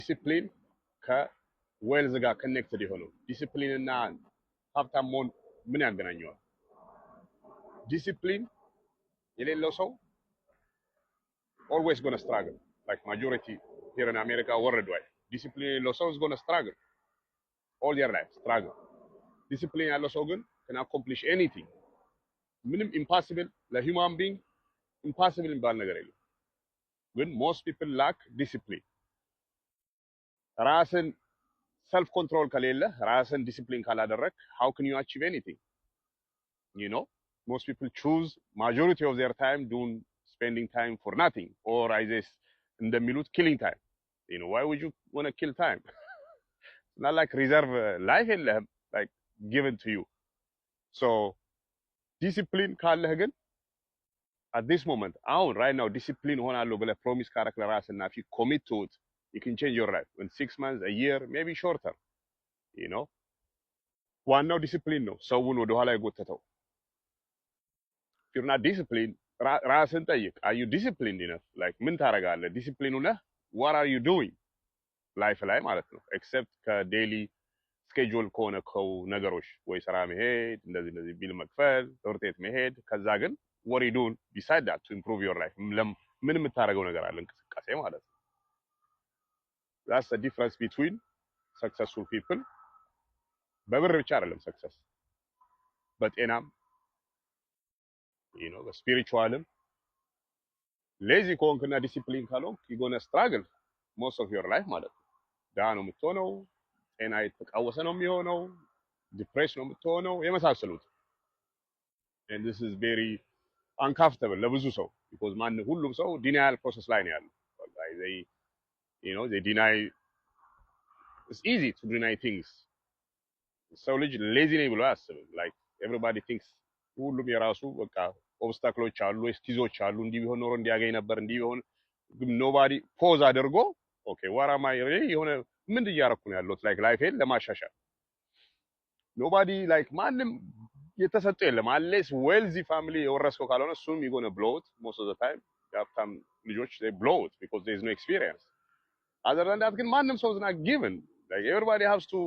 ዲሲፕሊን ከዌልዝ ጋር ኮኔክትድ የሆነው ዲሲፕሊን እና ሀብታም መሆን ምን ያገናኘዋል? ዲሲፕሊን የሌለው ሰው always going to struggle, like majority here in America worldwide. Discipline የሌለው ሰው is going to struggle all their life, struggle. Discipline ያለው ሰው ግን can accomplish anything. ምንም impossible ለhuman being impossible የሚባል ነገር የለም። ግን most people lack discipline. ራስን self control ከሌለ ራስን discipline ካላደረክ how can you achieve anything? You know, most people choose majority of their time doing spending time for nothing, or I guess እንደሚሉት killing time. You know, why would you want to kill time? It's not like reserve life የለህም like given to you. So discipline ካለህ ግን at this moment አሁን right now discipline ሆናለሁ ብለህ promise ካረክ ለራስና if you commit to it, you can change your life in 6 months, a year, maybe shorter. You know, ዋናው ዲሲፕሊን ነው ሰውን ወደ ኋላ የጎተተው። if you're not disciplined, ራስን ጠይቅ, are you disciplined enough? like ምን ታረጋለህ? ዲሲፕሊኑ ነህ? what are you doing ላይፍ ላይ ማለት ነው except ከዴይሊ ስኬጁል ከሆነ ነገሮች ወይ ስራ መሄድ እንደዚህ ቢል መክፈል ትምህርት ቤት መሄድ ከዛ ግን what are you doing beside that to improve your life? ምን የምታረገው ነገር አለ እንቅስቃሴ ማለት ነው። that's the difference between successful people. በብር ብቻ አይደለም ሰክሰስ በጤናም you know በስፒሪቹዋልም ሌዚ ከሆንክና ዲሲፕሊን ካልሆንክ you gonna struggle most of your life ማለት ነው። ዳ ነው የምትሆነው፣ ጤና የተቃወሰ ነው የሚሆነው፣ ዲፕሬሽን ነው የምትሆነው የመሳሰሉት። and this is very uncomfortable ለብዙ ሰው because ሁሉም ሰው ዲናያል ፕሮሰስ ላይ ነው ያለው። they you know they deny. It's easy to deny things. ሰው ልጅ ሌዚ ነኝ ብሎ አያስብም። like everybody thinks ሁሉም የራሱ በቃ ኦብስታክሎች አሉ፣ ኤክስኪውዞች አሉ። እንዲህ ቢሆን ኖሮ እንዲያገኝ ነበር፣ እንዲህ ቢሆን nobody ፖዝ አድርጎ ኦኬ what am I really የሆነ ምን እያደረኩ ነው ያለሁት like ላይፌን ለማሻሻል nobody like ማንም የተሰጠው የለም unless wealthy family የወረስከው ካልሆነ እሱም you gonna blow it most of the time. የሀብታም ልጆች they blow it because there is no experience. other than that ግን ማንም ሰው is not given. like everybody has to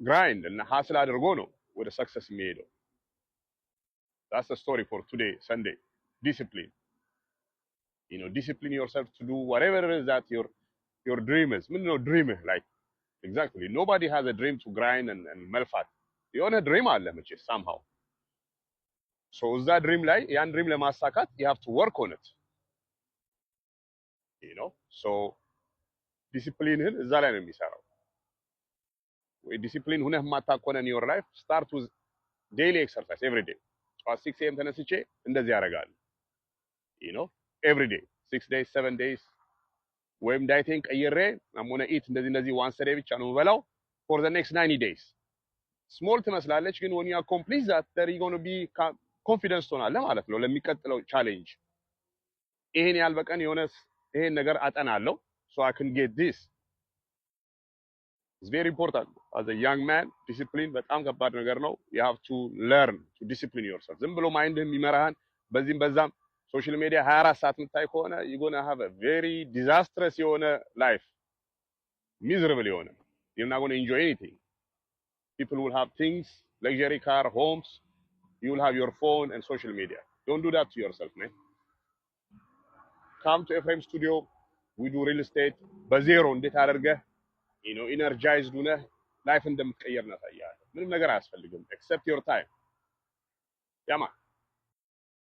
grind and hustle አድርጎ ነው ወደ success የሚሄደው. That's the story for today, Sunday. Discipline. You know, discipline yourself to do whatever it is that your dream is. No dream like exactly. Nobody has a dream to grind and መልፋት. የሆነ dream አለ መቼስ somehow. So እዛ dream ላይ ያን dream ለማሳካት you have to work on it. You know, so discipline እዛ ላይ ነው የሚሰራው። ወይ ዲሲፕሊን ሁነህ ማታቆነ in your life, start with daily exercise every day. 6 AM ተነስቼ እንደዚህ ያደርጋለሁ you know every day 6 days 7 days ወይም ዳይቲንግ ቀይሬ አሞነ ኢት እንደዚህ once a day ብቻ ነው የምበላው for the next 90 days. small ትመስላለች ግን when you accomplish that there you going to be confidence ትሆናለህ ማለት ነው ለሚቀጥለው ቻሌንጅ። ይሄን ያህል በቀን የሆነ ይሄን ነገር አጠናለሁ so I can get this. It's very important as a young man. Discipline በጣም ከባድ ነገር ነው. You have to learn to discipline yourself. ዝም ብሎ ማይንድህም ይመራሃን በዚህም በዛም ሶሻል ሚዲያ 24 ሰዓት የምታይ ከሆነ you're going to have a very disastrous የሆነ life, miserable የሆነ you're not going to enjoy anything. People will have things, luxury car, homes. You will have your phone and social media. Don't do that to yourself, man. Come to FM studio. We do real estate. በዜሮ እንዴት አደርገህ you know energized ሆነ ላይፍ እንደምትቀየር እናሳያለን። ምንም ነገር አያስፈልግም except your time. ያማ